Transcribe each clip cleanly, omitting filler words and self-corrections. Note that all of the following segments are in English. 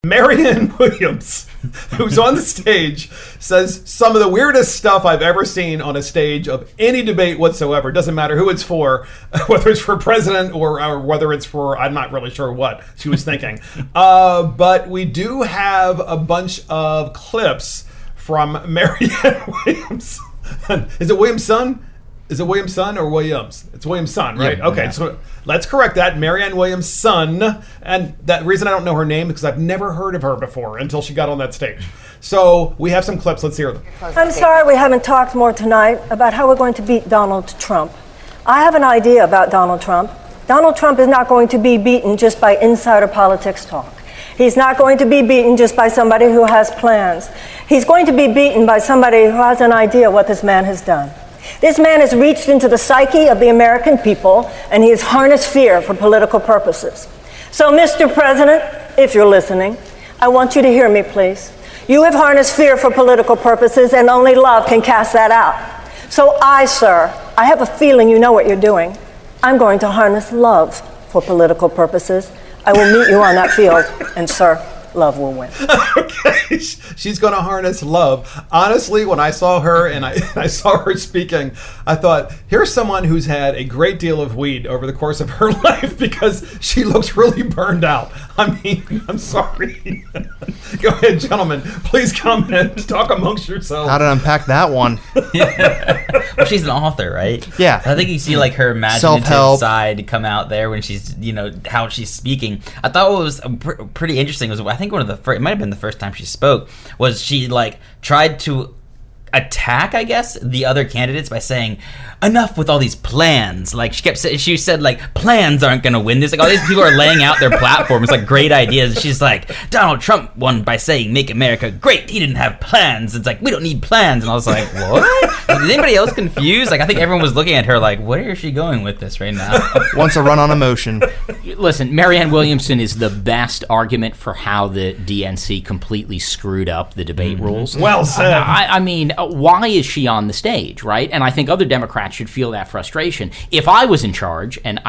Marianne Williams, who's on the stage, says some of the weirdest stuff I've ever seen on a stage of any debate whatsoever. Doesn't matter who it's for, whether it's for president or whether it's for, I'm not really sure what she was thinking. But we do have a bunch of clips from Marianne Williams. Is it Williamson? Is it Williamson or Williams? It's Williamson, right? Yeah, okay, yeah. So let's correct that. Marianne Williamson. And that reason I don't know her name is because I've never heard of her before until she got on that stage. So we have some clips. Let's hear them. I'm sorry we haven't talked more tonight about how we're going to beat Donald Trump. I have an idea about Donald Trump. Donald Trump is not going to be beaten just by insider politics talk. He's not going to be beaten just by somebody who has plans. He's going to be beaten by somebody who has an idea what this man has done. This man has reached into the psyche of the American people, and he has harnessed fear for political purposes. So, Mr. President, if you're listening, I want you to hear me, please. You have harnessed fear for political purposes, and only love can cast that out. So sir, I have a feeling you know what you're doing. I'm going to harness love for political purposes. I will meet you on that field, and sir, love will win. Okay, she's going to harness love. Honestly, when I saw her and I saw her speaking, I thought, here's someone who's had a great deal of weed over the course of her life because she looks really burned out. I mean, I'm sorry. Go ahead, gentlemen. Please comment. Talk amongst yourselves. How to unpack that one? Well, she's an author, right? Yeah. I think you see like her imaginative Self-help side come out there when she's, how she's speaking. I thought what was pretty interesting was, I think one of the first, it might have been the first time she spoke, was she like tried to attack, I guess, the other candidates by saying, enough with all these plans. Like she kept saying, she said like, plans aren't going to win this. Like all these people are laying out their platforms, like great ideas. She's like, Donald Trump won by saying, make America great. He didn't have plans. It's like, we don't need plans. And I was like, what? Is anybody else confused? Like I think everyone was looking at her like, where is she going with this right now? Wants to run on emotion. Listen, Marianne Williamson is the best argument for how the DNC completely screwed up the debate rules. Well said. I mean, why is she on the stage, right? And I think other Democrats should feel that frustration. If I was in charge, and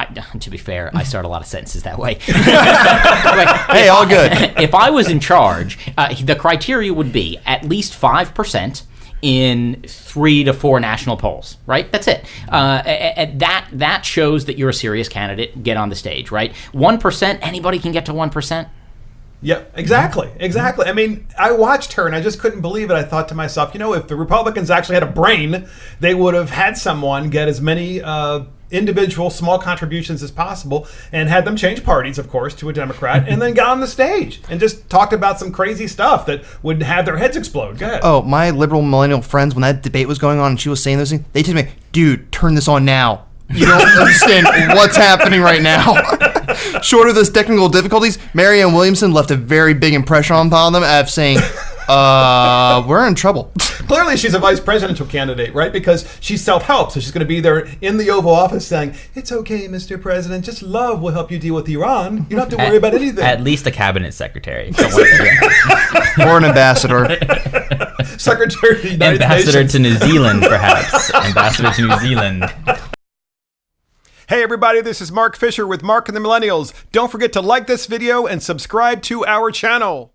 to be fair, I start a lot of sentences that way. Hey, all good. If I was in charge, the criteria would be at least 5% in 3 to 4 national polls, right? That's it. That shows that you're a serious candidate. Get on the stage, right? 1%, anybody can get to 1%. Yeah, exactly. I mean, I watched her and I just couldn't believe it. I thought to myself, if the Republicans actually had a brain, they would have had someone get as many individual small contributions as possible and had them change parties, of course, to a Democrat and then got on the stage and just talked about some crazy stuff that would have their heads explode. Go ahead. Oh, my liberal millennial friends, when that debate was going on and she was saying those things, they told me, dude, turn this on now. You don't understand what's happening right now. Short of those technical difficulties, Marianne Williamson left a very big impression on them of saying, we're in trouble. Clearly, she's a vice presidential candidate, right? Because she's self-help, so she's going to be there in the Oval Office saying, it's okay, Mr. President, just love will help you deal with Iran. You don't have to worry about anything. At least a cabinet secretary. Don't worry about that. Or an ambassador. Secretary of the United Ambassador Nations. to New Zealand, perhaps. Ambassador to New Zealand. Hey everybody, this is Mark Fisher with Mark and the Millennials. Don't forget to like this video and subscribe to our channel.